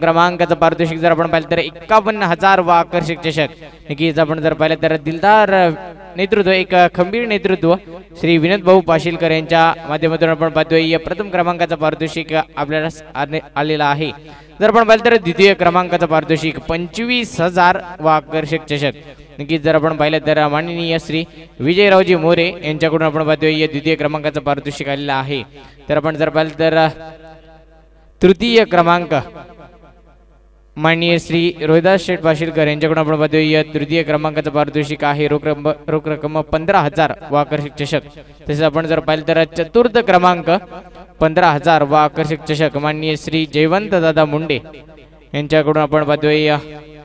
क्रमांकाचं पारितोषिक जर आपण पाहिलं तर 51,000 व आकर्षक चषक नक्कीच आपण जर पाहिलं तर दिलदार नेतृत्व एक खंबीर नेतृत्व श्री विनोद भाऊ पाशीलकर यांच्या माध्यमातून आपण पाहतोय प्रथम क्रमांकाचं पारितोषिक आपल्याला आलेला आहे। जर आपण पाहिलं तर द्वितीय क्रमांकाचं पारितोषिक 25,000 व आकर्षक चषक नक्कीच जर आपण पाहिलं तर माननीय श्री विजयरावजी मोरे यांच्याकडून आपण पाहतोय द्वितीय क्रमांकाचं पारितोषिक आलेलं आहे। तर आपण जर पाहिलं तर तृतीय क्रमांक माननीय श्री रोहिदास शेठ पाशीलकर यांच्याकडून आपण पाहतोय तृतीय क्रमांकाचं पारितोषिक आहे रोख रक्कम 15,000 व आकर्षक चषक। तसेच आपण जर पाहिलं तर चतुर्थ क्रमांक 15,000 व आकर्षक चषक माननीय श्री जयवंत दादा मुंडे यांच्याकडून आपण पाहतोय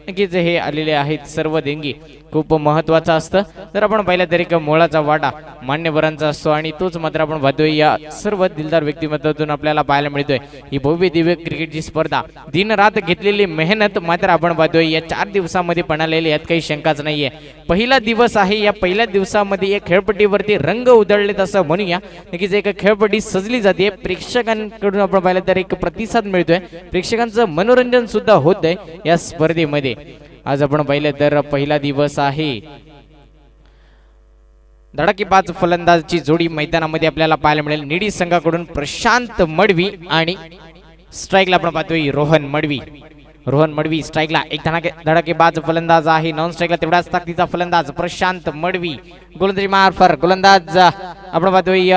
नक्कीच हे आलेले आहेत सर्व देणगी खूप महत्त्वाचं असतं। जर आपण पाहिलं तर एक मोळाचा वाटा मान्यवरांचा असतो आणि तोच मात्र आपण पाहतोय या सर्व दिलदार व्यक्तिमत्वातून आपल्याला पाहायला मिळतोय। ही भव्य दिव्य क्रिकेटची स्पर्धा दिन रात घेतलेली मेहनत मात्र आपण पाहतोय या 4 दिवसांमध्ये पणालेली यात काही शंकाच नाहीये। पहिला दिवस आहे, या पहिल्या दिवसामध्ये या खेळपट्टीवरती रंग उधळलेत असं म्हणूया। नक्कीच एक खेळपट्टी सजली जाते, प्रेक्षकांकडून आपण पाहिलं तर एक प्रतिसाद मिळतोय, प्रेक्षकांचं मनोरंजन सुद्धा होतंय या स्पर्धेमध्ये। आज आपण पाहिलं तर पहिला दिवस आहे, धडाकेबाज फलंदाजची जोडी मैदानामध्ये आपल्याला पाहायला मिळेल। निडी संघाकडून प्रशांत मडवी आणि स्ट्राइकला आपण पाहतोय रोहन मडवी स्ट्राइकला एक धडाकेबाज फलंदाज आहे, नॉन स्ट्राइकला तेवढाच ताकदीचा फलंदाज प्रशांत मडवी। गोलंदाजी मार्फत गोलंदाज आपण पाहतोय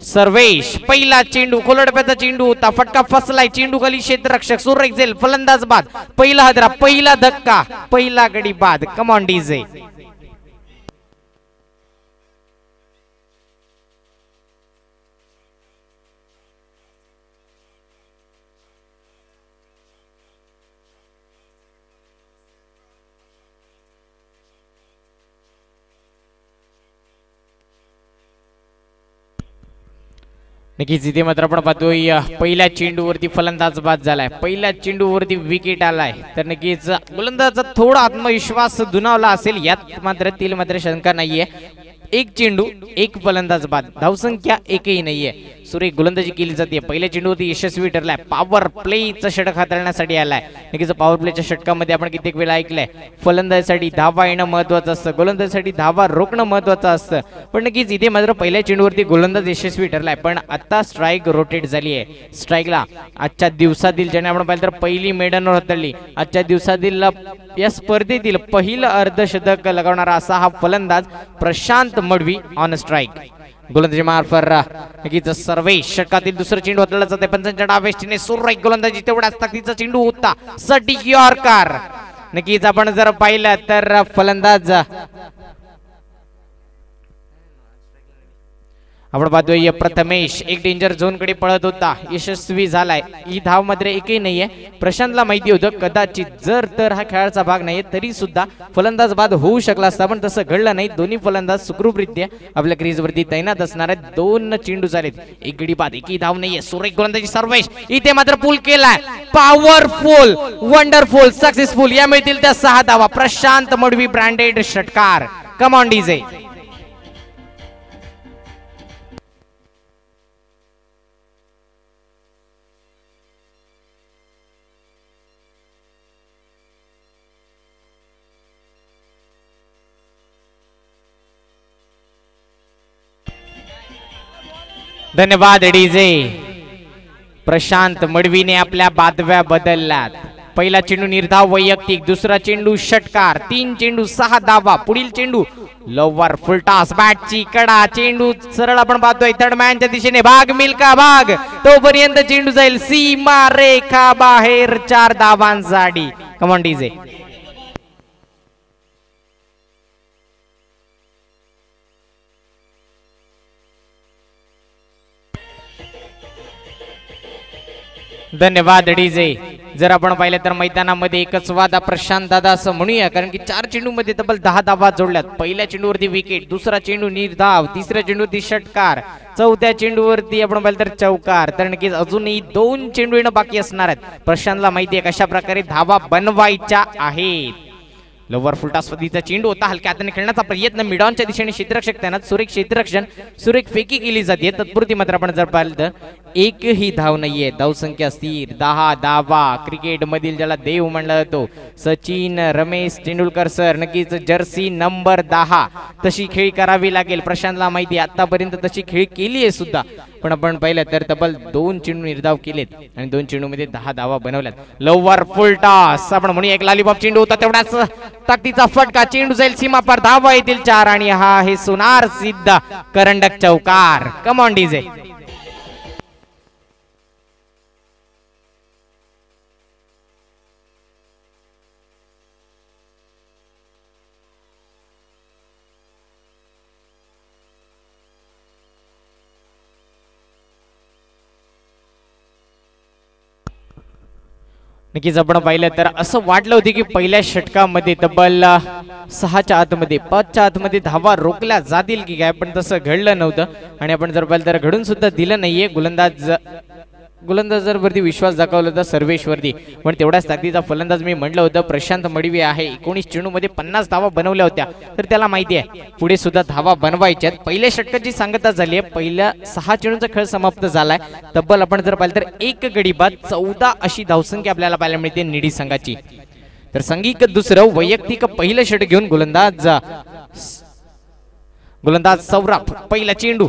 सर्वेश, पहिला चेंडू खोलडप्याचा चेंडू होता, फटका फसलाय, चेंडू खाली क्षेत्ररक्षक सुरेख झेल, फलंदाज बाद, पहिला हादरा, पहिला धक्का, पहिला गडी बाद। कम ऑन डीजे। नक्कीच इथे मात्र आपण पाहतोय पहिल्या चेंडूवरती फलंदाज बाद झालाय, पहिल्या चेंडूवरती विकेट आलाय। तर नक्कीच गोलंदाजाचा थोडा आत्मविश्वास दुणावला असेल, यात मात्र शंका नाहीये। एक चेंडू एक फलंदाज बाद, धावसंख्या एकही नाहीये, सुरेख गोलंदाजी केली जाते। पहिल्या चेंडूवरती यशस्वी ठरलाय, पॉवर प्लेचं षटक हाताळण्यासाठी आलाय। नक्कीच पॉवर प्लेच्या षटकामध्ये आपण कित्येक वेळा ऐकलंय फलंदाजीसाठी धावा येणं महत्वाचं असतं, गोलंदाजीसाठी धावा रोखणं महत्वाचं असतं। पण नक्कीच इथे मात्र पहिल्या चेंडूवरती गोलंदाज यशस्वी ठरलाय, पण आता स्ट्राइक रोटेट झाली आहे। स्ट्राइकला आजच्या दिवसातील ज्याने आपण पाहिलं तर पहिली मेडनवर हाताळली, आजच्या दिवसातील या स्पर्धेतील पहिलं अर्धशतक लगावणारा असा हा फलंदाज प्रशांत मडवी ऑन स्ट्राइक। गोलंदाजी मार्फत नक्कीच सर्वेश, षटकातील दुसरं चेंडू हाताळला जाते पंचांच्या डावेष्टीने, सुरेख गोलंदाजी तेवढाच ताकदीचा चेंडू होता, सटीक यॉर्कर। नक्कीच आपण जर पाहिलं तर फलंदाज आपण पाहतोय प्रथमेश एक डेंजर झोन कडे पळत होता, यशस्वी झालाय। ही धाव मात्र एकही नाहीये, प्रशांतला माहिती होतं कदाचित जर तर हा खेळाचा भाग नाहीये तरी सुद्धा फलंदाज बाद होऊ शकला असता, पण तसं घडलं नाही। दोन्ही फलंदाज सुखरूपरित्या आपल्या क्रीजवरती तैनात असणार आहेत। 2 चेंडू झालेत, एक गडी बाद, एकही धाव नाहीये। सुरेख गोलंदाजी सर्वेश, इथे मात्र पूल केलाय, पॉवरफुल, वंडरफुल, सक्सेसफुल, या मिळतील त्या 6 धावा। प्रशांत मडवी ब्रँडेड षटकार। कम ऑन डीजे। धन्यवाद डीजे। प्रशांत मडवीने आपल्या बादव्या बदलल्यात। पहिला चेंडू निर्धाव वैयक्तिक, दुसरा चेंडू षटकार, 3 चेंडू 6 धावा, पुढील चेंडू लोवर फुलटॉस, बॅटची कडा, चेंडू सरळ आपण पाहतोय थर्ड मॅनच्या दिशेने, भाग मिल्का भाग, तोपर्यंत चेंडू जाईल सीमा रेखा बाहेर, 4 धावांसाठी। Come on DJ. धन्यवाद डीजे। जर आपण पाहिलं तर मैदानामध्ये एकच वादा प्रशांत दादा असं म्हणूया, कारण की 4 चेंडू मध्ये तब्बल 10 धावा जोडल्यात। पहिल्या चेंडूवरती विकेट, दुसरा चेंडू निर्धाव, तिसऱ्या चेंडूवरती षटकार, चौथ्या चेंडूवरती आपण पाहिलं तर चौकार। तर नक्कीच अजूनही 2 चेंडू येणं बाकी असणार आहेत। प्रशांतला माहिती आहे कशा प्रकारे धावा बनवायच्या आहेत। लोवर फुलटॉस पद्धतीचा चेंडू होता, हलक्या हाताने खेळण्याचा प्रयत्न मिडॉनच्या दिशेने क्षेत्ररक्षक तैनात, सुरेख क्षेत्ररक्षण, सुरेख फेकी केली जाते. तत्पुरती मात्र आपण जर पाहिलं तर एकही धाव नाहीये, धावसंख्या स्थिर 10 धावा. क्रिकेट मधील ज्याला देव म्हणला जातो सचिन रमेश तेंडुलकर सर, नक्कीच जर्सी नंबर 10 तशी खेळी करावी लागेल. प्रशांतला माहिती आतापर्यंत तशी खेळी केली आहे सुद्धा, पण आपण पाहिलं तर तब्बल 2 चेंडू निर्धाव केलेत आणि 2 चेंडू मध्ये 10 धावा बनवल्यात. लोवर फुल टॉस आपण म्हणूया एक लॉलीपॉप चेंडू होता, तेवढाच ताकदीचा फटका, चेंडू जाईल सीमा पार, धावा येतील 4 आणि हा हे सोनार सिद्ध करंडक चौकार. कम ऑन डीजे. नक्कीच आपण पाहिलं तर असं वाटलं होतं की पहिल्या षटकामध्ये तब्बल 6च्या आतमध्ये 5च्या आतमध्ये धावा रोखल्या जातील की काय, पण तसं घडलं नव्हतं. आणि आपण जर पाहिलं तर घडून सुद्धा दिलं नाहीये. गोलंदाजांवरती विश्वास दाखवला होता सर्वेश्वरती, पण तेवढाच ताकदीचा फलंदाज मी म्हटलं होतं प्रशांत मडवी आहे. 19 चेंडू मध्ये 50 धावा बनवल्या होत्या, तर त्याला माहिती आहे पुढे सुद्धा धावा बनवायच्यात. पहिल्या षटकाची सांगता झाली आहे, पहिल्या 6 चेंडूचा खेळ समाप्त झालाय. तब्बल आपण जर पाहिलं तर एक गडी बाद 14 अशी धावसंख्या आपल्याला पाहायला मिळते निडी संघाची. तर संघिक दुसरं वैयक्तिक पहिलं षटक घेऊन गोलंदाज सौरभ, पहिला चेंडू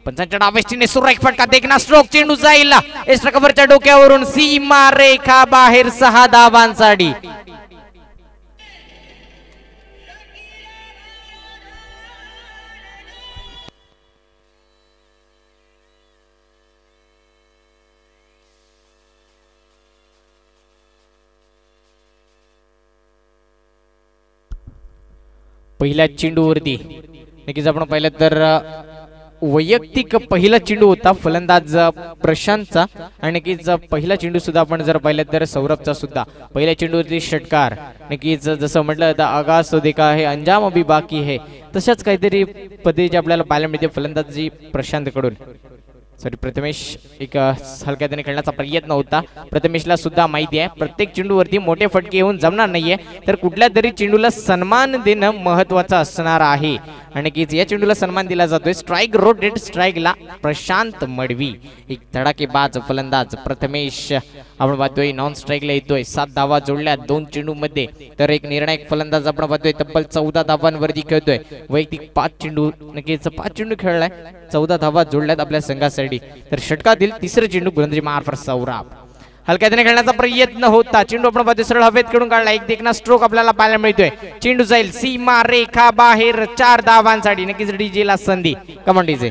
पंचांच्या डावेस्टीने सुरेख फटका, देखना स्ट्रोक, चेंडू जाईल एक्स्ट्रा कव्हरच्या डोक्यावरून सीमा रेखा बाहेर 6 धावांसाठी. पहिल्या चेंडूवरती नक्कीच आपण पाहिलं तर वैयक्तिक पहिला चेंडू होता फलंदाज प्रशांतचा, आणि नक्कीच पहिला चेंडू सुद्धा आपण जर पाहिलं तर सौरभचा सुद्धा. पहिल्या चेंडूवरती षटकार, नक्कीच जसं म्हटलं जातं आगाज तो देखा है अंजाम अभी बाकी है, तशाच काहीतरी पद्धतीचे आपल्याला पाहायला मिळते फलंदाजी प्रशांत कडून. सॉरी प्रथमेश एक हलक्या हाताने खेळण्याचा प्रयत्न होता. प्रथमेशला सुद्धा माहिती आहे प्रत्येक चेंडूवरती मोठे फटके येऊन जमणार नाहीये, तर कुठल्या तरी चेंडूला सन्मान देणं महत्वाचं असणार आहे. आणि की या चेंडूला सन्मान दिला जातोय. स्ट्राइक रोटेट, स्ट्राइकला प्रशांत मडवी. एक धडाकेबाज फलंदाज प्रथमेश आपण पाहतोय नॉन स्ट्राइकला येतोय. 7 धावा जोडल्या 2 चेंडू मध्ये, तर एक निर्णायक फलंदाज आपण पाहतोय तब्बल 14 धावांवरती खेळतोय. वैयक्तिक 5 चेंडू नक्कीच 5 चेंडू खेळलाय, 14 धावा जोडल्यात आपल्या संघासाठी. तर षटकातील तिसरं चेंडू गोलंदाजी मार्फत सौरभ, हलक्या हाताने खेळण्याचा प्रयत्न होता. चेंडू आपण पाहतोय सरळ हवेत कडून काढला, एक देखना स्ट्रोक आपल्याला पाहायला मिळतोय. चेंडू जाईल सीमा रेखा बाहेर 4 धावांसाठी. नक्कीच डीजे ला संधी. Come on DJ.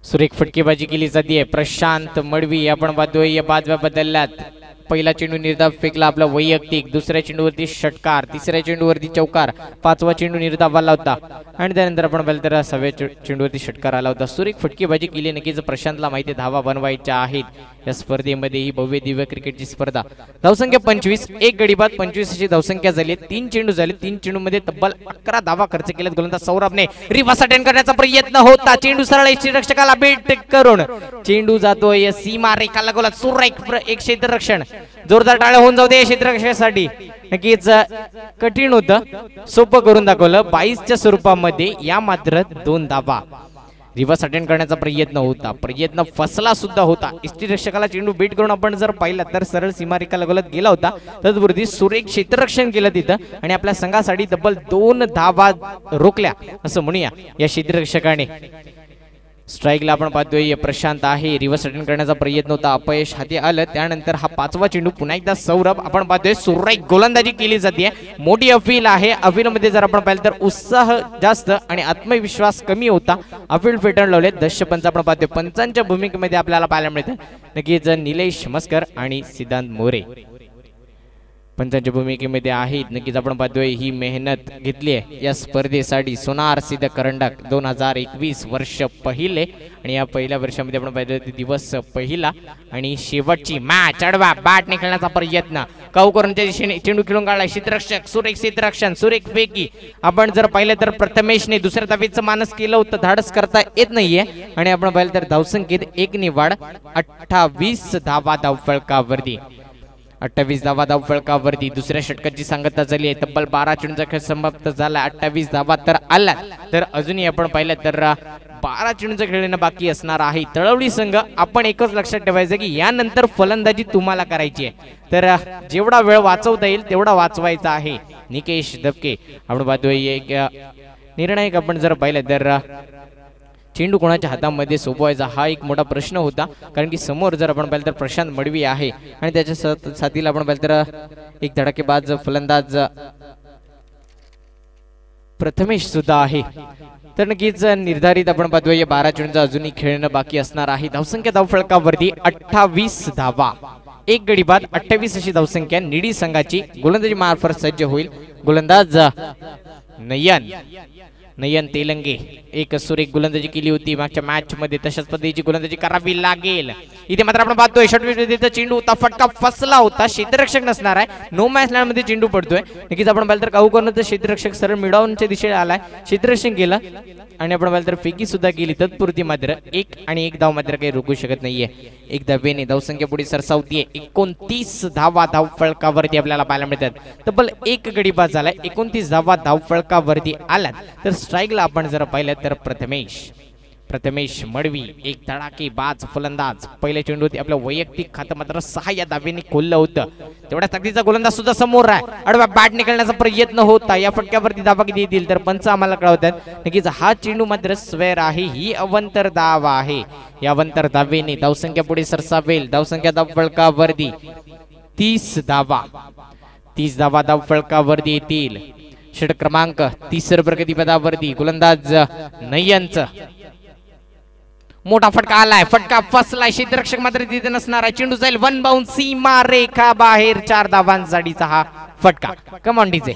सुरेख फटकेबाजी केली जाते. प्रशांत मडवी आपण पाहतोय या बाजव्या बदलल्यात. पहिला चेंडू निर्धाव फेकला आपला वैयक्तिक, दुसऱ्या चेंडूवरती षटकार, तिसऱ्या चेंडूवरती चौकार, 5वा चेंडू निर्धाव आला होता आणि त्यानंतर आपण पाहिलं तर 6व्या चेंडूवरती षटकार आला होता. सुरेख फटकेबाजी केली. नक्कीच प्रशांतला माहिती धावा बनवायच्या आहेत या स्पर्धेमध्ये. ही भव्य दिव्य क्रिकेटची स्पर्धा. धावसंख्या 25, एक गडी बाद 25 अशी धावसंख्या झाली. 3 चेंडू झाले, 3 चेंडू मध्ये तब्बल 11 धावा खर्च केल्यात. गोलंदाज सौरभने रिव्हर्स अटेंड करण्याचा प्रयत्न होता. चेंडू सरळ क्षेत्ररक्षकाला बेट करून चेंडू जातोय सीमा रेखा लगोला. सुरेख एक क्षेत्ररक्षण, जोरदार टाळ्या होऊन जाऊ दे क्षेत्ररक्षकासाठी. नक्कीच कठीण होतं, सोपं करून दाखवलं 22च्या स्वरूपामध्ये. या मात्र 2 धावा. रिव्हर्स अटेंड करण्याचा प्रयत्न होता, प्रयत्न फसला सुद्धा होता. क्षेत्ररक्षकाला चेंडू बीट करून आपण जर पाहिला तर सरळ सीमारेखा लगोलत गेला होता. तत्पूर्वी सुरेख क्षेत्ररक्षण केलं तिथं आणि आपल्या संघासाठी तब्बल 2 धावा रोखल्या असं म्हणूया या क्षेत्ररक्षकाने. स्ट्राइकला आपण पाहतोय प्रशांत आहे. रिव्हर्स अटेंड करण्याचा प्रयत्न होता, अपयश हाती आलं. त्यानंतर हा 5वा चेंडू पुन्हा एकदा सौरभ आपण पाहतोय सुरेख गोलंदाजी केली जाते. मोठी अपील आहे. अपीलमध्ये जर आपण पाहिलं तर उत्साह जास्त आणि आत्मविश्वास कमी होता. अपील फेटाळून लावले. दशपंच आपण पाहतोय पंचांच्या भूमिकेमध्ये आपल्याला पाहायला मिळतं नक्कीच निलेश मस्कर आणि सिद्धांत मोरे. पंचांच्या भूमिकेमध्ये आहेत. नक्कीच आपण पाहतोय ही मेहनत घेतली आहे या स्पर्धेसाठी. सोनार सिद्ध करंडक 2021 वर्ष पहिले आणि या पहिल्या वर्षामध्ये आपण पाहतोय दिवस पहिला आणि शेवटची मॅच. अडवा बॅट खेळण्याचा प्रयत्न काऊकरांच्या दिशेने चेंडू खेळून काढला. क्षेत्ररक्षक सुरेख क्षेत्ररक्षण सुरेख फेकी. आपण जर पाहिलं तर प्रथमेशने दुसऱ्या धावेचं मानस केलं होतं, धाडस करता येत नाहीये आणि आपण पाहिलं तर धावसंख्येत एक निवाड 28 धावा धावफलकावरती. 28 धावा धावफलकावरती. दुसऱ्या षटकाची सांगता झाली आहे. तब्बल 12 चेंडूचा खेळ समाप्त झाला. 28 धावा तर आला, तर अजूनही आपण पाहिलं तर 12 चेंडूचा खेळणं बाकी असणार आहे. तळवली संघ आपण एकच लक्षात ठेवायचं की यानंतर फलंदाजी तुम्हाला करायची आहे, तर जेवढा वेळ वाचवता येईल तेवढा वाचवायचा आहे. निकेश दबके आपण पाहतोय एक निर्णायक. आपण जर पाहिलं तर चेंडू कोणाच्या हातामध्ये सोपवायचा हा एक मोठा प्रश्न होता, कारण की समोर जर आपण पाहिलं तर प्रशांत मडवी आहे आणि त्याच्या साथीला आपण पाहिलं तर एक धडाकेबाज फलंदाज प्रथमेश सुद्धा आहे. तर नक्कीच निर्धारित आपण पाहतोय 12 चेंडूचा अजूनही खेळणं बाकी असणार आहे. धावसंख्या धावफलकावरती 28 धावा, एक गडी बाद 28 अशी धावसंख्या निडी संघाची गोलंदाजी मार्फत सज्ज होईल. गोलंदाज नयन तेलंगे एक सुरेख गोलंदाजी केली होती मागच्या मॅच मध्ये, तशाच पद्धतीची गोलंदाजी करावी लागेल. इथे मात्र आपण पाहतोय षटविकेटचा चेंडू होता, फटका फसला होता. क्षेत्ररक्षक नसणार आहे. नो मॅच लँड मध्ये चेंडू पडतोय. नक्कीच आपण पाहिलं तर काऊकरनं क्षेत्ररक्षक सरळ मिडॉनच्या दिशेने आलाय. क्षेत्ररक्षण केलं आणि आपण पाहिलं तर फेकी सुद्धा केली. तत्पुरती मात्र एक धाव मात्र काही रोखू शकत नाहीये. एक धावेने धावसंख्या पुढे सरसावतीये. 29 धावा धावफलकावरती आपल्याला पाहायला मिळतात. तब्बल एक गडी बाद झालाय. 29 धावा धावफलकावरती आल्यात. तर स्ट्राईकला आपण जर पाहिलं तर प्रथमेश मडवी एक धडाकेबाज फलंदाज. पहिल्या चेंडूवरती आपल्या वैयक्तिक खातं मात्र 6 या धावेने खोललं होतं. तेवढ्या ताकदीचा गोलंदाज सुद्धा समोर आहे. अडवा बॅट निघण्याचा प्रयत्न होता. या फटक्यावरती धावा किती येतील तर पंच आम्हाला कळवतात. नक्कीच हा चेंडू मात्र स्वेर आहे. ही अवंतर धाव आहे. या अवंतर धावेने धावसंख्या पुढे सरसावेल. धावसंख्या धावफलकावरती 30 धावा धावफलकावरती येतील. षटक क्रमांक 30 प्रगतीपदावरती गोलंदाज नयनचं मोठा फटका आलाय. फटका फसलाय. क्षेत्ररक्षक मात्र तिथे नसणार आहे. चेंडू जाईल वन बाउंड सीमा रेखा बाहेर. 4 धावांसाठीचा हा फटका. Come on DJ.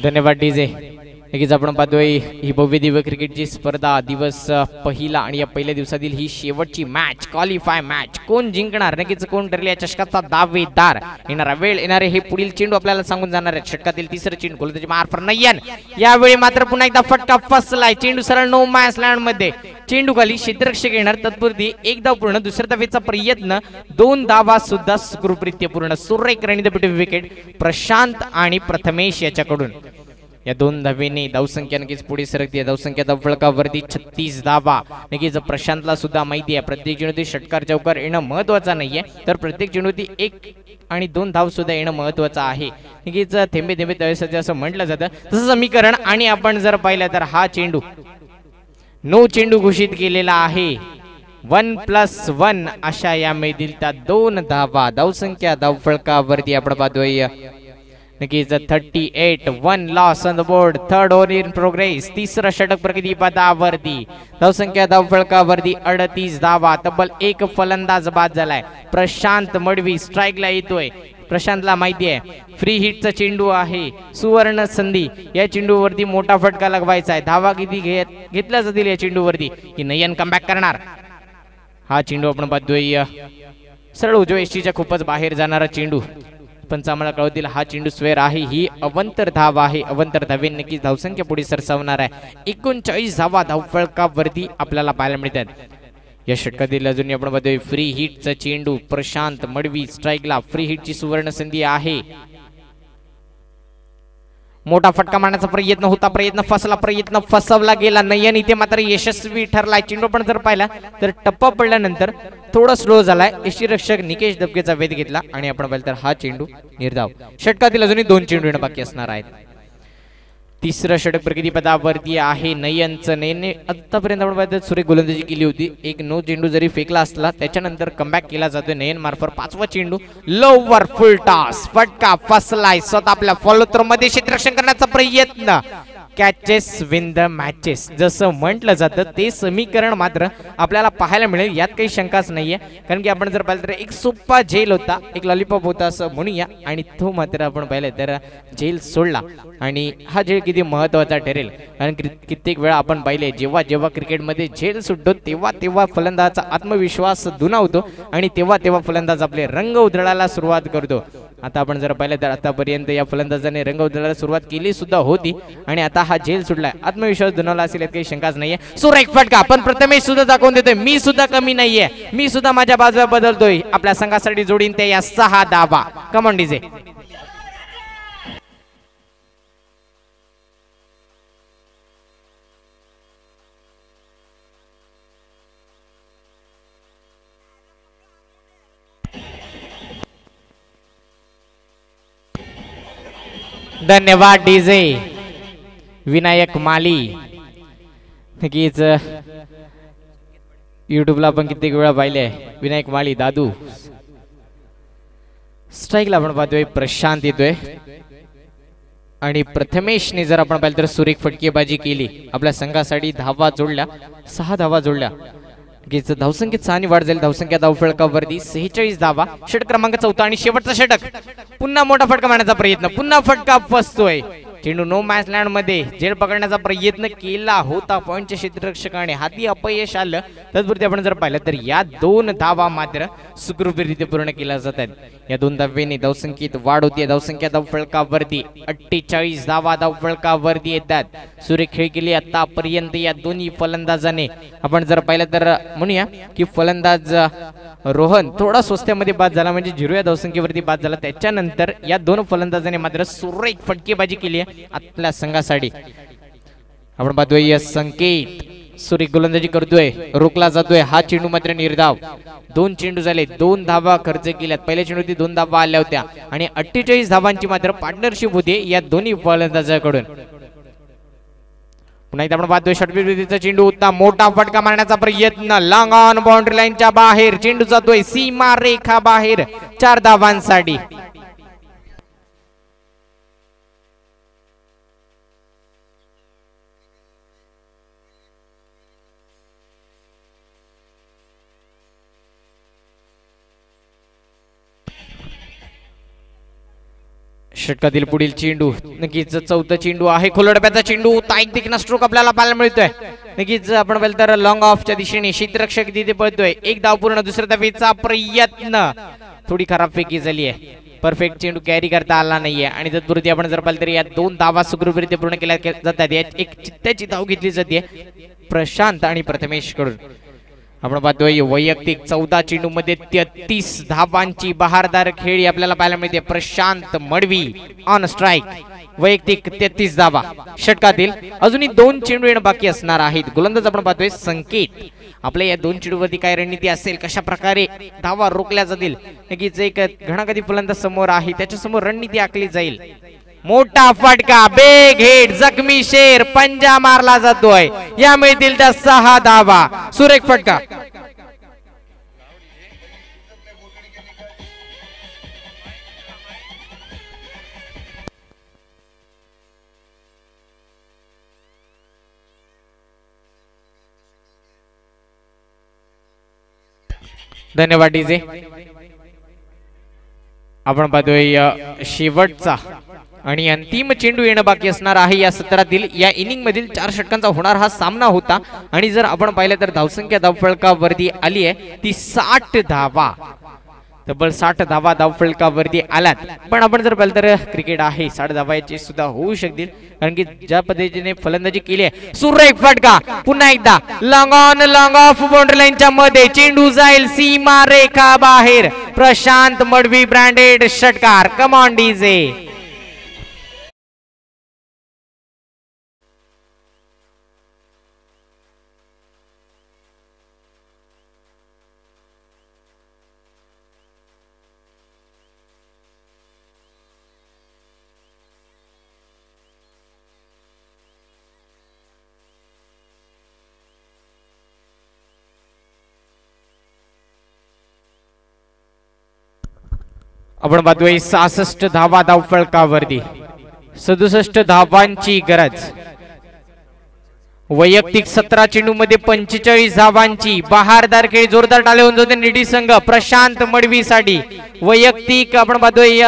धन्यवाद डीजे. नक्कीच आपण पाहतोय ही भव्य दिव्य क्रिकेटची स्पर्धा दिवस पहिला आणि या पहिल्या दिवसातील ही शेवटची मॅच, क्वालिफाय मॅच. कोण जिंकणार, नक्कीच कोण ठरले या चषकाचा दावेदार. येणारा वेळ येणारे हे पुढील चेंडू आपल्याला सांगून जाणार आहे. षटकातील तिसरं चेंडू गोलंदाजी मार्फत नयन. यावेळी मात्र पुन्हा एकदा फटका फसलाय. चेंडू सरळ नो मॅच लँड मध्ये. चेंडू खाली क्षेत्ररक्षक येणार. तत्पूर्वी एक धाव पूर्ण. दुसऱ्या धावेचा प्रयत्न. 2 धावा सुद्धा सुखरूपरित्या पूर्ण. सुरेख रणनीती विकेट प्रशांत आणि प्रथमेश याच्याकडून. या 2 धावेने धावसंख्या नक्कीच पुढे सरकते. धावसंख्या धावफलकावरती 36 धावा. नक्कीच प्रशांतला सुद्धा माहिती आहे प्रत्येक चेंडूवरती षटकार चौकार येणं महत्वाचं नाहीये, तर प्रत्येक चेंडूवरती 1 आणि 2 धाव सुद्धा येणं महत्वाचं आहे. नक्कीच थेंबे थेंबे तळेसाचे असं म्हटलं जातं तसं समीकरण. आणि आपण जर पाहिलं तर हा चेंडू नो चेंडू घोषित केलेला आहे. 1+1 अशा यामधील त्या 2 धावा. धावसंख्या धावफलकावरती आपण पाहतोय नक्कीच 38. 1 loss on the board. 3rd over in progress. तिसरं षटक प्रगती पदावरती. धावसंख्या धावफलकावरती 38 धावा. तब्बल एक फलंदाज बाद झालाय. प्रशांत मडवी स्ट्राईकला येतोय. प्रशांतला माहिती आहे फ्री हिटचा चेंडू आहे. सुवर्ण संधी. या चेंडूवरती मोठा फटका लगवायचा आहे. धावा किती घेतल्या जातील या चेंडूवरती की नयन कमबॅक करणार. हा चेंडू आपण पाहतोय सरळ उजव्या एष्टीच्या खूपच बाहेर जाणारा चेंडू. पंच आम्हाला कळवतील हा चेंडू स्वेर आहे. ही अवंतर धाव आहे. अवंतर धावेने नक्कीच धावसंख्या पुढे सरसावणार आहे. 39 धावा धावफलकावरती आपल्याला पाहायला मिळतात. या षटकातील अजूनही आपण बघतोय फ्री हिटचा चेंडू. प्रशांत मडवी स्ट्राईकला. फ्री हिटची सुवर्ण संधी आहे. मोठा फटका मारण्याचा प्रयत्न होता. प्रयत्न फसला. प्रयत्न फसवला गेला. नयन इथे मात्र यशस्वी ठरलाय. चेंडू पण जर पाहिला तर टप्पा पडल्यानंतर थोडा स्लो झालाय. यष्टीरक्षक निकेश दबकेचा वेध घेतला आणि आपण पाहिलं तर हा चेंडू निर्धाव. षटकातील अजूनही 2 चेंडू येणं बाकी असणार आहेत. तिसरं षटक प्रगतीपदावरती आहे नयनचं. नयनने आतापर्यंत आपण पाहतो सुरेख गोलंदाजी केली होती. एक नो चेंडू जरी फेकला असला त्याच्यानंतर कमबॅक केला जातोय नयन मार्फत. पाचवा चेंडू लोवर फुल टॉस, फटका फसलाय स्वतः आपल्या फॉलो थ्रो मध्ये क्षेत्ररक्षण करण्याचा प्रयत्न. कॅचेस विन द मॅचेस जसं म्हटलं जातं ते समीकरण मात्र आपल्याला पाहायला मिळेल, यात काही शंकाच नाहीये. कारण की आपण जर पाहिलं तर एक सोपा झेल होता, एक लॉलीपॉप होता असं म्हणूया, आणि तो मात्र आपण पाहिलं तर झेल सोडला. आणि हा झेल किती महत्वाचा ठरेल, कारण कित्येक वेळा आपण पाहिले जेव्हा जेव्हा क्रिकेटमध्ये झेल सुटतो तेव्हा तेव्हा फलंदाजाचा आत्मविश्वास दुणावतो आणि तेव्हा तेव्हा फलंदाज आपले रंग उधळायला सुरुवात करतो. आता आपण जर पाहिलं तर आतापर्यंत या फलंदाजाने रंग उधळायला सुरुवात केली सुद्धा होती आणि आता हा झेल सुटलाय, आत्मविश्वास दुणावला असेल यात काही शंकाच नाहीये. सुरेख फटका पण प्रथमेश सुद्धा दाखवून देतोय मी सुद्धा कमी नाहीये, मी सुद्धा माझ्या बाजूला बदलतोय. आपल्या संघासाठी जोडीन ते या 6 धावा. कम ऑन डीजे. धन्यवाद डीजे. विनायक माली नक्कीच युट्यूबला आपण कित्येक वेळा पाहिले विनायक माली दादू. स्ट्राईकला आपण पाहतोय प्रशांत येतोय आणि प्रथमेशने जर आपण पाहिलं तर सुरेख फटकेबाजी केली, आपल्या संघासाठी धावा जोडल्या, 6 धावा जोडल्या. धावसंख्येत 6 वाढ जाईल. धावसंख्या धावफलकावरती 46 धावा. षटक क्रमांक 4 आणि शेवटचा षटक. पुन्हा मोठा फटका मारण्याचा प्रयत्न, पुन्हा फटका फसतोय. चेंडू नो मॅच लँड मध्ये झेल पकडण्याचा प्रयत्न केला होता पॉइंटच्या क्षेत्ररक्षकाने, हाती अपयश आलं. तत्पुरती आपण जर पाहिलं तर या 2 धावा मात्र सुखरूपरित्या पूर्ण केल्या जातात. या 2 धाव्यांनी धावसंख्येत वाढ होती. धावसंख्या धावफलकावरती 48 धावा धावफलकावरती येतात. सुरेख खेळ केली आतापर्यंत या दोन्ही फलंदाजाने. आपण जर पाहिलं तर म्हणूया की फलंदाज रोहन थोडा स्वस्त्यामध्ये बाद झाला, म्हणजे 0 या धावसंख्येवरती बाद झाला. त्याच्यानंतर या 2 फलंदाजांनी मात्र सुरेख फटकेबाजी केली आहे आपल्या संघासाठी. आपण पाहतोय संकेत सुरेख गोलंदाजी करतोय, रोखला जातोय. हा चेंडू मात्र निर्धाव. 2 चेंडू झाले, 2 धावा खर्च केल्यात. पहिल्या चेंडूवरती 2 धावा आल्या होत्या आणि 48 धावांची मात्र पार्टनरशिप होती या दोन्ही फलंदाजांकडून. पुन्हा एकदा आपण पाहतोय षटविरोधीचा चेंडू होता, मोठा फटका मारण्याचा प्रयत्न, लॉंग ऑन बाउंड्री लाईनच्या बाहेर चेंडू जातोय सीमा रेखा बाहेर 4 धावांसाठी. षटकातील पुढील चेंडू नक्कीच 4था चेंडू आहे. खोलडप्याचा चेंडू होता, एक दिकना स्ट्रोक आपल्याला पाहायला मिळतोय. नक्कीच आपण पाहिलं तर लॉंग ऑफच्या दिशेने क्षेत्ररक्षक तिथे पळतोय. एक धाव पूर्ण. दुसऱ्या धावेचा प्रयत्न, थोडी खराब फेकी झाली आहे, परफेक्ट चेंडू कॅरी करता आला नाहीये. आणि तत्पुरती आपण जर पाहिलं तर या 2 धावा सुखरूपरित्या पूर्ण केल्या जातात. यात एक चित्त्याची धाव घेतली जाते प्रशांत आणि प्रथमेश कडून. आपण पाहतोय वैयक्तिक 14 चेंडू मध्ये 33 धावांची बहारदार खेळी आपल्याला पाहायला मिळते. प्रशांत मडवी ऑन स्ट्राईक, वैयक्तिक 33 धावा. षटकातील अजूनही 2 चेंडू येणं बाकी असणार आहेत. गोलंदाज आपण पाहतोय संकेत. आपल्या या 2 चेंडूवरती काय रणनीती असेल, कशा प्रकारे धावा रोखल्या जातील, नक्कीच एक घणाघाती फलंदाज समोर आहे, त्याच्या समोर रणनीती आखली जाईल. मोठा फटका, बेग हिट, जखमी शेर, पंजा मारला जातोय. या मिळतील त्या 6 धावा. सुरेख फटका. धन्यवाद डीजे. आपण पाहतोय शेवटचा आणि अंतिम चेंडू येणं बाकी असणार आहे या सत्रातील. या इनिंग मधील 4 षटकांचा होणार हा सामना होता आणि जर आपण पाहिलं तर धावसंख्या धावफलकावरती आली आहे ती 60 धावा. तब्बल 60 धावा धावफलकावरती आल्यात. पण आपण जर पाहिलं तर क्रिकेट आहे, 60 धावाची सुद्धा होऊ शकतील, कारण की ज्या पद्धतीने फलंदाजी केली आहे. सुरेख फटका, पुन्हा एकदा long on long of boundary लाईनच्या मध्ये चेंडू जाईल सीमा रेखा बाहेर. प्रशांत मडवी ब्रँडेड षटकार. कम ऑन डीजे. आपण पाहतोय 66 धावा धावफलकावरती, 67 धावांची गरज. वैयक्तिक 17 चेंडू मध्ये 45 धावांची बहारदार खेळ, जोरदार टाळे होऊन जाते निडी संघ प्रशांत मडवीसाठी. वैयक्तिक आपण पाहतोय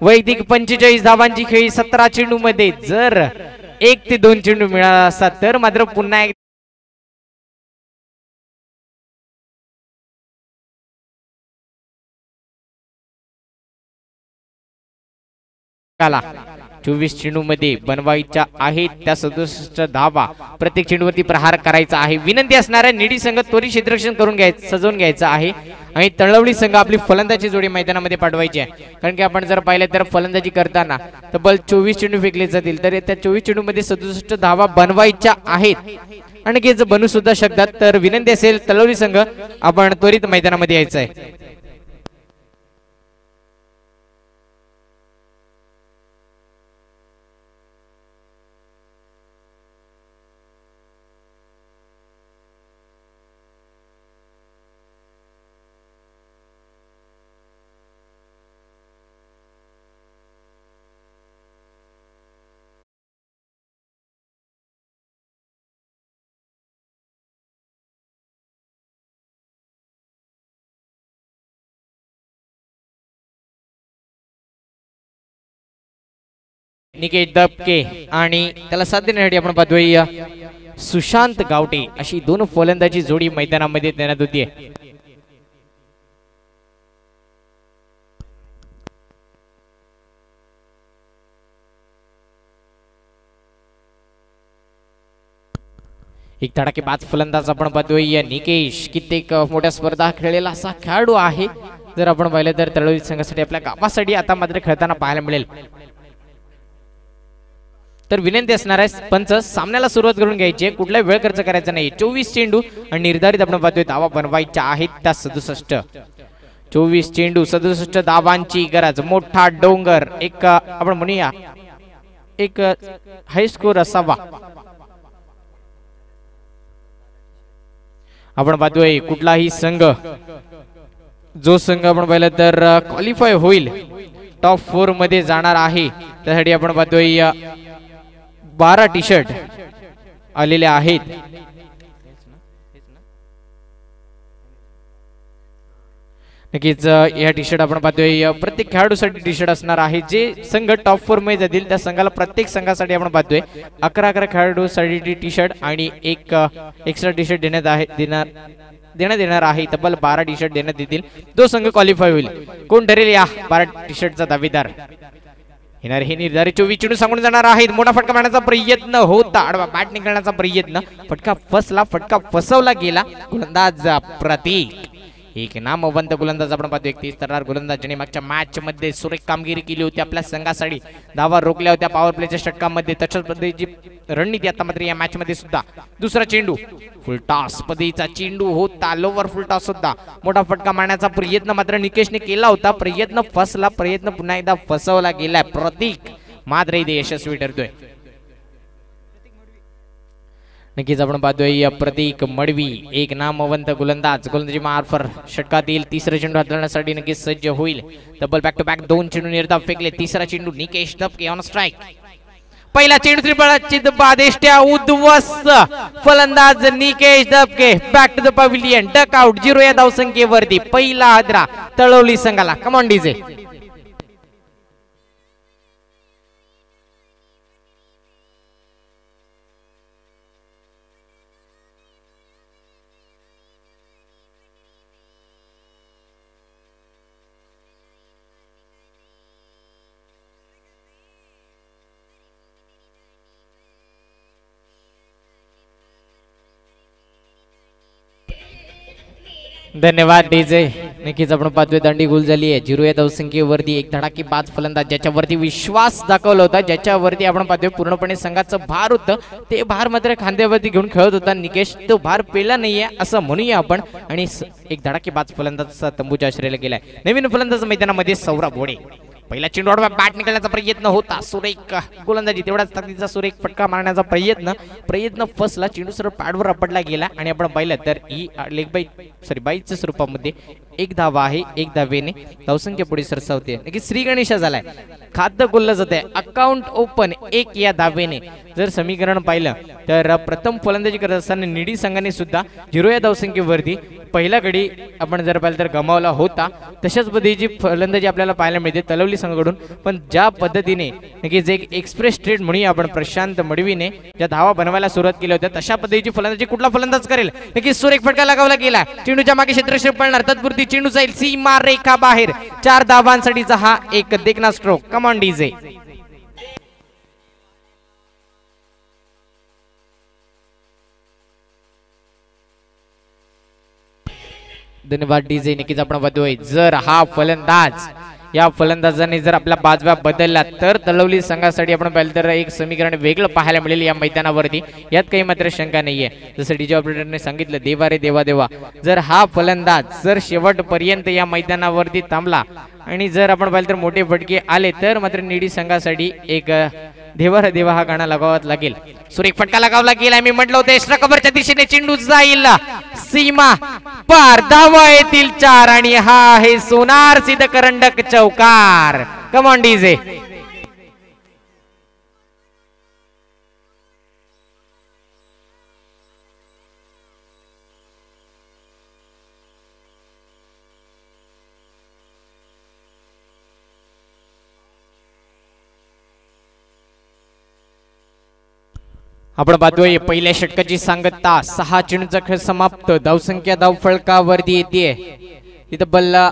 वैयक्तिक 45 धावांची खेळी 17 चेंडू मध्ये. जर 1 ते 2 चेंडू मिळाला असता तर मात्र पुन्हा एक काला 24 चेंडू मध्ये बनवायच्या आहेत त्या 67 धावा. प्रत्येक चेंडूवरती प्रहार करायचा आहे. विनंती असणाऱ्या निडी संघ त्वरित क्षेत्ररक्षण करून घ्यायचं, सजवून घ्यायचं आहे. आणि तळवली संघ आपली फलंदाजी जोडी मैदानामध्ये पाठवायची आहे. कारण की आपण जर पाहिलं तर फलंदाजी करताना तब्बल 24 चेंडू फेकले जातील, तर त्या 24 चेंडू मध्ये 67 धावा बनवायच्या आहेत. आणि जर बनू सुद्धा शकतात, तर विनंती असेल तळवली संघ आपण त्वरित मैदानामध्ये यायचं आहे. निकेश दबके आणि त्याला साथ देण्यासाठी आपण पाहतोय सुशांत गावटे अशी दोन फलंदाजी जोडी मैदानामध्ये देण्यात होती. एक धडाकेबाज फलंदाज आपण पाहतोय निकेश. कित्येक मोठ्या स्पर्धा खेळलेला असा खेळाडू आहे. जर आपण पाहिलं तर तळोली संघासाठी आपल्या गावासाठी आता मात्र खेळताना पाहायला मिळेल. तर विनंती असणार आहे पंच सामन्याला सुरुवात करून घ्यायची, कुठला वेळ खर्च करायचा नाही. 24 चेंडू आणि निर्धारित आपण पाहतोय धावा बनवायच्या आहेत त्या 67. 24 चेंडू 67 धावांची गरज. मोठा डोंगर एक आपण म्हणूया एक हायस्कोर असावा. आपण पाहतोय कुठलाही संघ जो संघ आपण पाहिलं तर क्वालिफाय होईल टॉप 4 मध्ये जाणार आहे, त्यासाठी आपण पाहतोय 12 टी शर्ट आलेले आहेत. नक्कीच या टी शर्ट आपण पाहतोय प्रत्येक खेळाडूसाठी टी शर्ट असणार आहे. जे संघ टॉप 4 मध्ये जातील त्या संघाला प्रत्येक संघासाठी आपण पाहतोय 11 खेळाडूसाठी टी शर्ट आणि एक एक्स्ट्रा टी शर्ट देण्यात येणार आहे. तब्बल 12 टी शर्ट देण्यात येतील. जो संघ क्वालिफाय होईल कोण ठरेल या 12 टी शर्टचा दावेदार येणार हे निर्धारित 24 चेंडू सांगून जाणार आहेत. मोठा फटका मारण्याचा प्रयत्न होता, आडवा बॅट निघण्याचा प्रयत्न, फटका फसला, फटका फसवला गेला. गोलंदाज प्रतीक एक नामवंत गोलंदाज आपण पाहतो. 31 तरार गोलंदाज ज्याने मागच्या मॅच मध्ये सुरेख कामगिरी केली होती, आपल्या संघासाठी धावा रोखल्या होत्या पॉवर प्लेच्या षटकामध्ये. तशाच पद्धतीची रणनीती आता मात्र या मॅच मध्ये सुद्धा. दुसरा चेंडू फुलटॉस पद्धतीचा चेंडू होता, लोवर फुलटॉस सुद्धा. मोठा फटका मारण्याचा प्रयत्न मात्र निकेशने केला होता, प्रयत्न फसला, प्रयत्न पुन्हा एकदा फसवला गेलाय. प्रतीक मात्र इथे यशस्वी ठरतोय. नक्कीच आपण पाहतोय प्रतीक मडवी एक नामवंत गोलंदाज गोलंदाजी मार्फत षटकातील तिसरा चेंडू हाताळण्यासाठी नक्कीच सज्ज होईल. डबल बॅक टू बॅक 2 चेंडू निर्धाव फेकले. तिसरा चेंडू निकेश दबके ऑन स्ट्राइक. पहिला चेंडू त्रिफळाची बादेष्ट्या उद्ध्वस्त. फलंदाज Nikesh Dabke back to the pavilion, duck out. 0 या धावसंख्येवरती पहिला हादरा तळवली संघाला. Come on DJ. धन्यवाद डीजे. नक्कीच आपण पाहतोय दांडी गुल झाली आहे. 0 या धावसंख्येवरती एक धडाकेबाज फलंदाज ज्याच्यावरती विश्वास दाखवला होता, ज्याच्यावरती आपण पाहतोय पूर्णपणे संघाचं भार होतं, ते भार मात्र खांद्यावरती घेऊन खेळत होता निकेश. तो भार पेला नाहीये असं म्हणूया आपण. आणि एक धडाकेबाज फलंदाजचा तंबूच्या आश्रयाला गेलाय. नवीन फलंदाज मैदानामध्ये सौरभ घोडे. पहिला चेंडू आडवा बॅट निघाल्याचा प्रयत्न होता, सुरेख गोलंदाजी, तेवढाच ताकदीचा सुरेख फटका मारण्याचा प्रयत्न फसला. चेंडू सरळ पॅडवर आपटला गेला आणि आपण पाहिलं तर ही लेग बाईच्या स्वरूपामध्ये एक धावा आहे, एक धावेने धावसंख्या पुढे सरसावते. नक्की श्री गणेशा झालाय, खातं खुललं जात आहे, अकाउंट ओपन एक या धावेने. जर समीकरण पाहिलं तर प्रथम फलंदाजी करत असताना निडी संघाने सुद्धा 0 या धावसंख्येवरती पहिला गडी आपण जर पाहिलं तर गमावला होता. तशाच पद्धतीची फलंदाजी आपल्याला पाहायला मिळते तलवली संघाकडून. पण ज्या पद्धतीने नक्कीच एक एक्सप्रेस ट्रेड म्हणून आपण प्रशांत मडवीने ज्या धावा बनवायला सुरुवात केल्या होत्या तशा पद्धतीची फलंदाजी कुठला फलंदाज करेल. नक्कीच सुरेख फटका लगावला गेला, चेंडूच्या मागे क्षेत्ररक्षक पळणार, तत्पुरती चेंडू जाईल सीमा रेखा बाहेर. 4 धावांसाठीचा हा एक देखना स्ट्रोक. Come on DJ. धन्यवाद डीजे. नक्कीच आपण बघतोय जर हा फलंदाज या फलंदाजाने जर आपला बाजवा बदलला तर तलवली संघासाठी आपण पाहिलं तर एक समीकरण वेगळं पाहायला मिळेल या मैदानावरती. यात काही मात्र शंका नाहीये. जसं डीजे ऑपरेटरने सांगितलं, देवा रे देवा देवा, जर हा फलंदाज जर शेवटपर्यंत या मैदानावरती थांबला आणि जर आपण पाहिलं तर मोठे फटके आले तर मात्र निडी संघासाठी एक देवा रे देवा हा गाणं लगावाच लागेल. सुरेख फटका लगावला गेला. मी म्हटलं होतं एक्स्ट्रा कव्हरच्या दिशेने चेंडू जाईल सीमा पार. धावा येतील 4 आणि हा आहे सोनार सिद्ध करंडक चौकार. कम ऑन डीजे. आपण पाहतोय पहिल्या षटकाची सांगता. 6 चेंडूचा खेळ समाप्त. धावसंख्या धावफळकावरती येते. तिथं बल्ला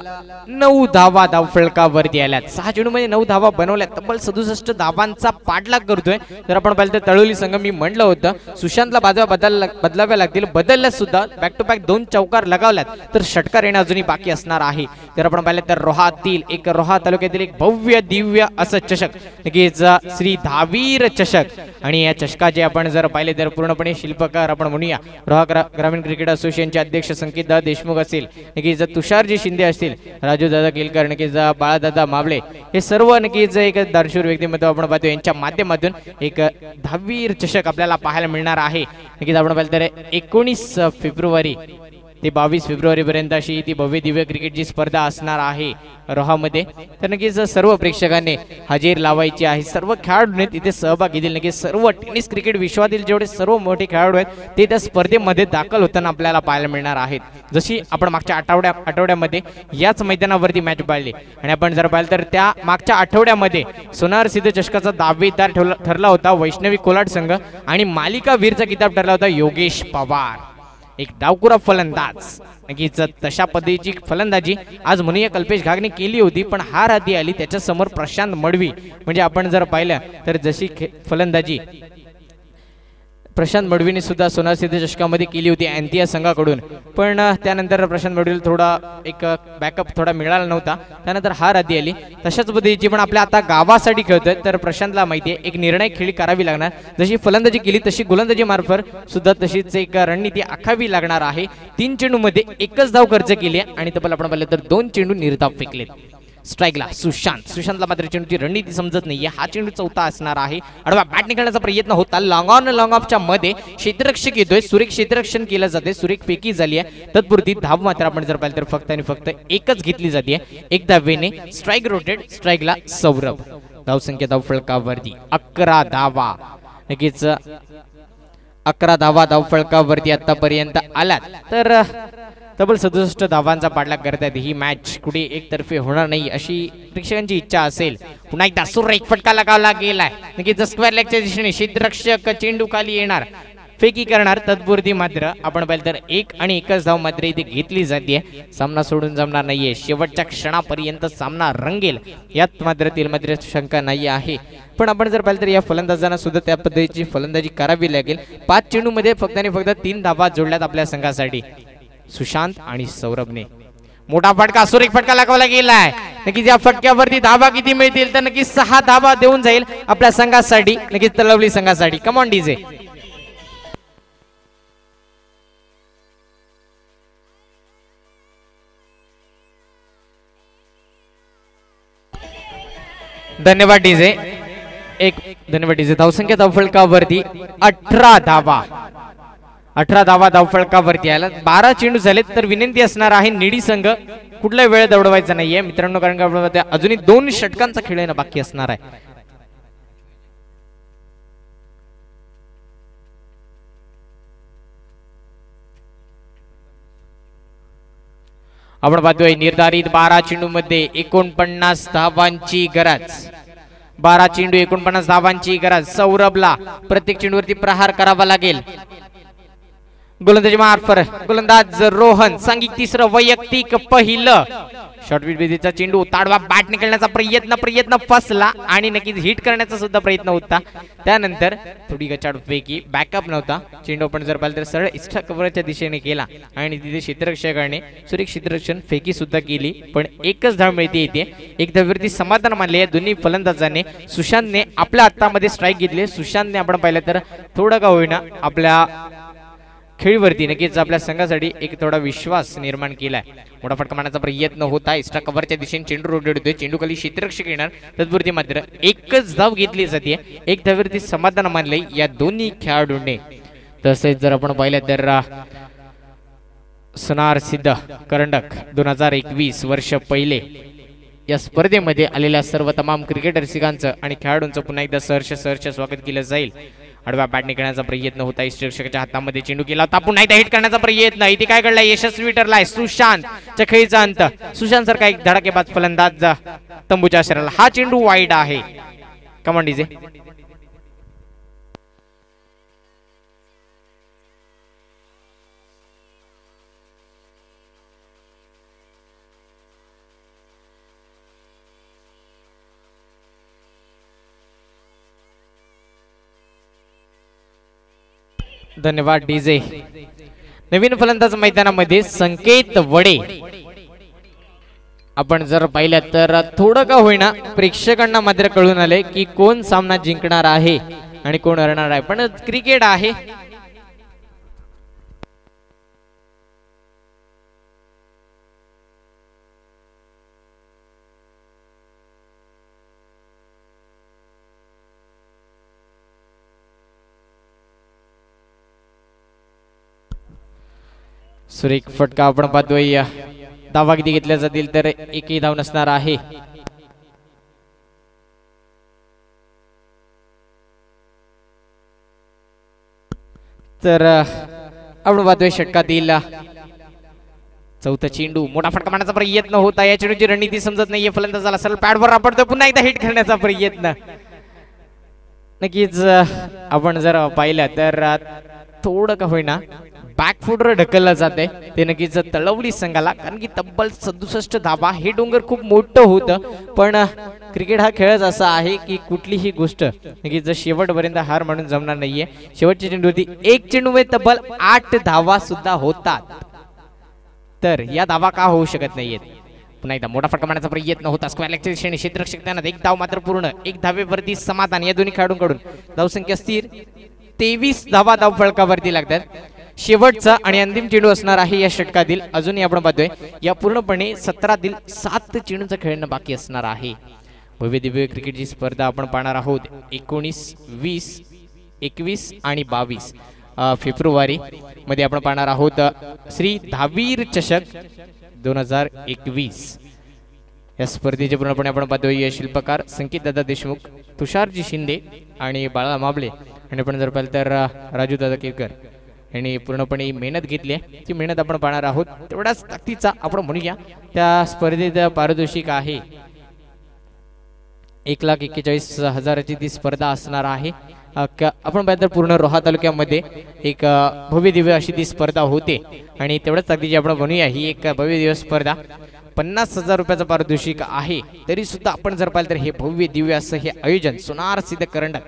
9 धावा धावफळकावरती आल्यात. 6 चेंडूमध्ये 9 धावा बनवल्यात. तब्बल 67 धावांचा पाठलाग करतोय. जर आपण पाहिलं तर तळोली संघ, मी म्हटलं होतं सुशांतला बाजवा बदलाव्या लागतील, बदलल्या सुद्धा. बॅक टू बॅक 2 चौकार लगावल्यात तर षटकार येणं अजूनही बाकी असणार आहे. जर आपण पाहिलं तर रोहा तालुक्यातील एक भव्य दिव्य असं चषक, नक्कीच श्री धावीर चषक. आणि या चषकाचे आपण जर पाहिले तर पूर्णपणे शिल्पकार आपण म्हणूया रोहा ग्रामीण क्रिकेट असोसिएशनचे अध्यक्ष संकेतदा देशमुख असतील, नक्कीच तुषारजी शिंदे असतील, राजू दादा केलकर, नक्कीच बाळादादा माबळे, हे सर्व नक्कीच एक दानशूर व्यक्तिमत्व आपण पाहतो. यांच्या माध्यमातून एक धावीर चषक आपल्याला पाहायला मिळणार आहे. नक्कीच आपण पाहिलं तर 19 फेब्रुवारी ते 22 फेब्रुवारी पर्यंत अशी ती भव्य दिव्य क्रिकेटची स्पर्धा असणार आहे रोहामध्ये. तर नक्कीच सर्व प्रेक्षकांनी हजेरी लावायची आहे. सर्व खेळाडूंनी तिथे सहभाग घेतील. नक्कीच सर्व टेनिस क्रिकेट विश्वातील जेवढे सर्व मोठे खेळाडू आहेत ते त्या स्पर्धेमध्ये दाखल होताना आपल्याला पाहायला मिळणार आहेत. जशी आपण मागच्या आठवड्यामध्ये याच मैदानावरती मॅच पाहिली आणि आपण जर पाहिलं तर त्या मागच्या आठवड्यामध्ये सोनार सिद्ध चषकाचा दावेदार ठरला होता वैष्णवी कोलाट संघ आणि मालिका वीरचा किताब ठरला होता योगेश पवार, एक डावकुरा फलंदाज. नक्कीच तशा पद्धतीची फलंदाजी आज म्हणूया कल्पेश घागने केली होती, पण हार आधी आली त्याच्या समोर प्रशांत मडवी. म्हणजे आपण जर पाहिलं तर जशी फलंदाजी प्रशांत मडवीने सुद्धा सोनार सिद्ध चषकामध्ये केली होती अँतिया संघाकडून, पण त्यानंतर प्रशांत मडवीला थोडा एक बॅकअप थोडा मिळाला नव्हता, त्यानंतर हार आधी आली. तशाच पद्धतीची पण आपल्या आता गावासाठी खेळतोय तर प्रशांतला माहिती आहे एक निर्णायक खेळी करावी लागणार. जशी फलंदाजी केली तशी गोलंदाजी मार्फत सुद्धा तशीच एक रणनीती आखावी लागणार आहे. 3 चेंडूमध्ये एकच धाव खर्च केली आणि तब्बल आपण पाहिलं तर 2 चेंडू निर्धाव फेकलेत. स्ट्राईकला सुशांतला मात्र चेंडूची रणनीती समजत नाहीये. हा चेंडू चौथा असणार आहे. आडवा बॅट निघण्याचा प्रयत्न होता. लॉंग ऑन लॉंग ऑफच्या मध्ये क्षेत्ररक्षक येतोय. सुरेख क्षेत्ररक्षण केलं जाते. सुरेख फेकी झाली आहे. तत्पुरती धाव मात्र आपण जर पाहिलं तर फक्त आणि फक्त एकच घेतली जाते. एक धावेने स्ट्राईक रोटेड. स्ट्राईकला सौरभ. धावसंख्या धावफळकावरती 11 धावा. नक्कीच 11 धावा धावफळकावरती आतापर्यंत आल्यात. तर तब्बल 67 धावांचा पाठलाग करतात. ही मॅच कुठे एकतर्फे होणार नाही अशी प्रेक्षकांची इच्छा असेल. पुन्हा एकदा सुरेख फटका लगावला गेलाय. नक्कीच स्क्वेअर लेगच्या दिशेने क्षेत्ररक्षक चेंडू खाली येणार, फेकी करणार. तत्पुरती मात्र आपण पाहिलं तर एकच धाव मात्र इथे घेतली जाते. सामना सोडून जमणार नाहीये. शेवटच्या क्षणापर्यंत सामना रंगेल यात मात्र शंका नाही आहे. पण आपण जर पाहिलं तर या फलंदाजांना सुद्धा त्या पद्धतीची फलंदाजी करावी लागेल. 5 चेंडूमध्ये फक्त आणि फक्त 3 धावा जोडल्यात आपल्या संघासाठी सुशांत आणि सौरभने. मोठा फटका सुरेख फटका लगावला गेलाय. नक्कीच या फटक्यावरती धावा किती मिळतील तर नक्कीच 6 धावा देऊन जाईल आपल्या संघासाठी, नक्कीच तलवली संघासाठी. कम ऑन डीजे. धन्यवाद डीजे. धन्यवाद डीजे. धावसंख्या धावफलकावरती 18 धावा. 18 धावा धावफलकावरती आला. 12 चेंडू झालेत तर विनंती असणार आहे निडी संघ कुठला वेळ दौडवायचा नाहीये मित्रांनो, कारण का अजूनही 2 षटकांचा खेळ येणं बाकी असणार आहे. आपण पाहतोय निर्धारित 12 चेंडू मध्ये 49 धावांची गरज. 12 चेंडू 49 धावांची गरज. सौरभला प्रत्येक चेंडूवरती प्रहार करावा लागेल. गोलंदाजी मार्फत गोलंदाज रोहन सांघिक तिसरं वैयक्तिक पहिलं. शॉर्टविट बेदीचा चेंडू ताडवा बॅट निकलण्याचा प्रयत्न फसला आणि नक्कीच हिट करण्याचा सुद्धा प्रयत्न होता. त्यानंतर थोडी गचाडपैकी बॅकअप नव्हता. चेंडू आपण जर पाहिलं तर सरळ एक्स्ट्रा कव्हरच्या दिशेने केला आणि तिथे क्षेत्ररक्षकाने सुरेख क्षेत्ररक्षण फेकी सुद्धा केली, पण एकच धाव मिळते येते. एक धावेवरती समाधान मानले या दोन्ही फलंदाजांनी. सुशांतने आपल्या हातामध्ये स्ट्राईक घेतले. सुशांतने आपण पाहिलं तर थोडं का होईना आपल्या खेळीवरती नक्कीच आपल्या संघासाठी एक थोडा विश्वास निर्माण केलाय. मोठा फटका मारण्याचा प्रयत्न होता. एक्स्ट्रा कव्हरच्या दिशेने चेंडू रोटेट होतोय. चेंडू खाली क्षेत्ररक्षक येणार. तत्पुरती मात्र एकच धाव घेतली जाते. एक धावेवरती समाधान मानले या दोन्ही खेळाडूंनी. तसेच जर आपण पाहिलं तर सोनार सिद्ध करंडक 2021 वर्ष पहिले या स्पर्धेमध्ये आलेल्या सर्व तमाम क्रिकेट रसिकांचं आणि खेळाडूंचं पुन्हा एकदा सहर्ष स्वागत केलं जाईल. आडवा बॅट निघण्याचा प्रयत्न होता. क्षेत्ररक्षकाच्या हातामध्ये चेंडू केला होता. पुन्हा एकदा हिट करण्याचा प्रयत्न. इथे काय घडलाय? यशस्वी ठरलाय सुशांत. चखळीचा अंत. सुशांत सारखा एक धडाकेबाज फलंदाज तंबूच्या शरीराला. हा चेंडू वाईड आहे. Command DJ. धन्यवाद डीजे. नवीन फलंदाज मैदानामध्ये संकेत वडे. आपण जर पाहिलं तर थोडं का होईना प्रेक्षकांना मात्र कळून आले की कोण सामना जिंकणार आहे आणि कोण हरणार आहे, पण क्रिकेट आहे. सुरेख फटका आपण पाहतोय. धावा किती घेतल्या जातील तर एकही धाव नसणार आहे. तर आपण पाहतोय षटकातील चौथा चेंडू. मोठा फटका मारण्याचा प्रयत्न होता. या चेंडूची रणनीती समजत नाहीये फलंदाजाला. सरळ पॅडवर आपडतोय. पुन्हा एकदा हिट करण्याचा प्रयत्न. नक्कीच आपण जर पाहिलं तर थोडं का होईना बॅकफुटवर ढकललं जाते. ते नक्कीच तळवली संघाला, कारण की तब्बल 67 धावा. हे डोंगर खूप मोठं होतं, पण क्रिकेट हा खेळच असा आहे की कुठलीही गोष्ट नक्कीच शेवटपर्यंत हार म्हणून जमणार नाहीये. शेवटची चेंडू होती. एक चेंडूमध्ये तब्बल 8 धावा सुद्धा होतात. तर या धावा का होऊ शकत नाहीयेत? पुन्हा एकदा मोठा फटका मारण्याचा प्रयत्न होता. स्क्वेअर लेगच्या दिशेने क्षेत्ररक्षक त्यांना एक धाव मात्र पूर्ण. एक धावेवरती समाधान या दोन्ही खेळाडूंकडून. धावसंख्या स्थिर. 23 धावा धावफलकावरती लागतात. शेवटचा आणि अंतिम चेंडू असणार आहे या षटकातील. अजूनही आपण पाहतोय या पूर्णपणे 17 7 चेंडूंचा खेळणं बाकी असणार आहे. भव्य दिव्य क्रिकेटची स्पर्धा आपण पाहणार आहोत 19, 20, 21 आणि 22 फेब्रुवारी मध्ये आपण पाहणार आहोत श्री धावीर चषक 2021. या स्पर्धेचे पूर्णपणे आपण पाहतोय शिल्पकार संकेत दादा देशमुख, तुषारजी शिंदे आणि बाळा माबळे, आणि आपण जर पाहिलं तर राजू दादा केरकर यांनी पूर्णपणे मेहनत घेतली आहे. ती मेहनत आपण पाहणार आहोत. तेवढाच ताकदीचा आपण म्हणूया. त्या स्पर्धेत पारितोषिक आहे 1,41,000ची ती स्पर्धा असणार आहे. आपण पाहिलं तर पूर्ण रोहा तालुक्यामध्ये एक भव्य दिव्य अशी ती स्पर्धा होते, आणि तेवढ्याच ताकदीची आपण म्हणूया ही एक भव्य दिव्य स्पर्धा. 50,000 रुपयाचं पारितोषिक आहे. तरी सुद्धा आपण जर पाहिलं तर हे भव्य दिव्य असं हे आयोजन सोनार सिद्ध करंडक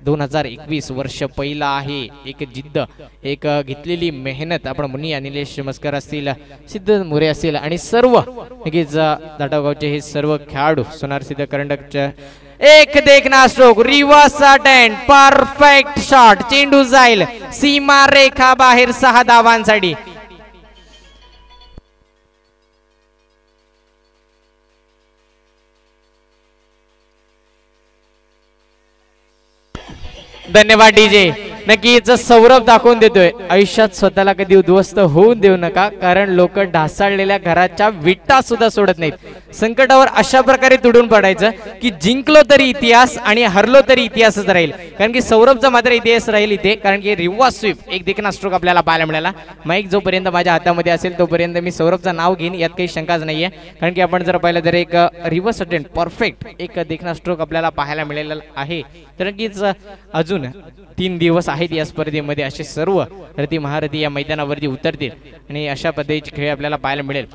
2021 वर्ष पहिला आहे. एक जिद्द, एक घेतलेली मेहनत आपण म्हणूया. निलेश मस्कर असतील, सिद्ध मोरे असतील आणि सर्व नक्कीच दाटागावचे हे सर्व खेळाडू सोनार सिद्ध करंडकच्या. एक देखना stroke, reverse attend, perfect shot. चेंडू जाईल सीमा रेखा बाहेर 6 धावांसाठी. धन्यवाद डीजे. नक्कीच सौरभ दाखवून देतोय आयुष्यात स्वतःला कधी उद्ध्वस्त होऊन देऊ नका, कारण लोक ढासळलेल्या घराच्या विटा सुद्धा सोडत नाहीत। संकटावर अशा प्रकारे तुडून पडायचं की जिंकलो तरी इतिहास आणि हरलो तरी इतिहासच राहील, कारण की सौरभचा मात्र इतिहास राहील इथे, कारण की रिव्हर्स स्वीप एक देखना स्ट्रोक आपल्याला पाहायला मिळाला। माईक जोपर्यंत माझ्या हातामध्ये असेल तोपर्यंत मी सौरभचं नाव घेईन, यात काही शंकाच नाहीये, कारण की आपण जर पाहिलं तर एक रिव्हर्स अटेम्प्ट परफेक्ट एक देखना स्ट्रोक आपल्याला पाहायला मिळालेला आहे। तर नक्कीच अजून 3 दिवस आहेत या स्पर्धेमध्ये, असे सर्व रथी महारथी या मैदानावरती उतरतील आणि अशा पद्धतीचे खेळ आपल्याला पाहायला मिळेल।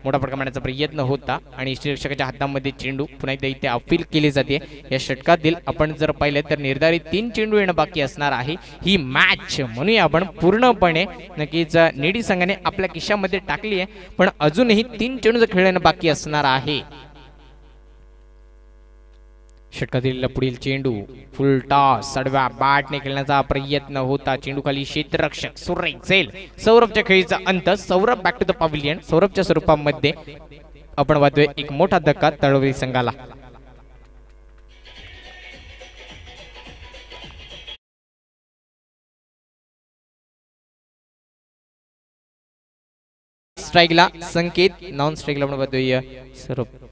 मोठा फटका मारण्याचा प्रयत्न होता आणि षटकाच्या हातामध्ये चेंडू पुन्हा एकदा इथे अपील केली जाते। या षटकातील आपण जर पाहिले तर निर्धारित 3 चेंडू येणं बाकी असणार आहे ही मॅच, म्हणूया आपण पूर्णपणे नक्कीच निडी संघाने आपल्या खिशामध्ये टाकली आहे, पण अजूनही 3 चेंडूचं खेळ येणं बाकी असणार आहे। षटकातील पुढील चेंडू फुल टॉस सडव्या बॅटने खेळण्याचा प्रयत्न होता, चेंडू खाली क्षेत्ररक्षक सुरेख झेल। सौरभच्या खेळीचा अंत, Saurabh back to the pavilion. सौरभच्या स्वरूपामध्ये आपण वाहतोय एक मोठा धक्का तळवली संघाला। स्ट्राईकला संकेत, नॉन स्ट्राईकला आपण वाहतोय सौरभ।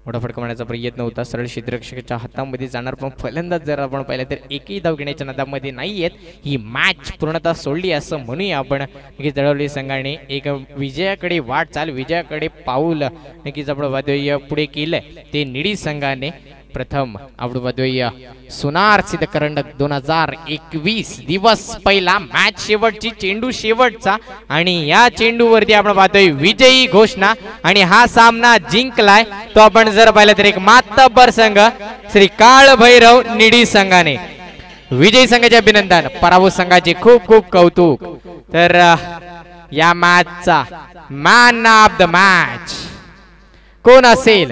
मोठा फटका मारण्याचा प्रयत्न होता, सरळ क्षेत्ररक्षकाच्या हातामध्ये जाणार, पण फलंदाज जर आपण पाहिलं तर एकही धाव घेण्याच्या नादामध्ये नाहीयेत। ही मॅच पूर्णतः सोडली असं म्हणूया आपण। नक्कीच तळवली संघाने एक विजयाकडे वाटचाल, विजयाकडे पाऊल नक्कीच आपण वादोय पुढे केलंय ते निडी संघाने। प्रथम आपण वादोय सोनार सिद्ध करंडक 2021 दिवस पहिला, मॅच शेवटची, चेंडू शेवटचा आणि या चेंडूवरती आपण पाहतोय विजयी घोषणा आणि हा सामना जिंकलाय तो आपण जर पाहिलं तर एक मातब्बर संघ श्री काळभैरव निडी संघाने। विजयी संघाचे अभिनंदन, पराभूत संघाचे खूप खूप कौतुक। तर या मॅचचा मॅन ऑफ द मॅच कोण असेल?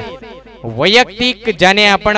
वैयक्तिक ज्याने आपण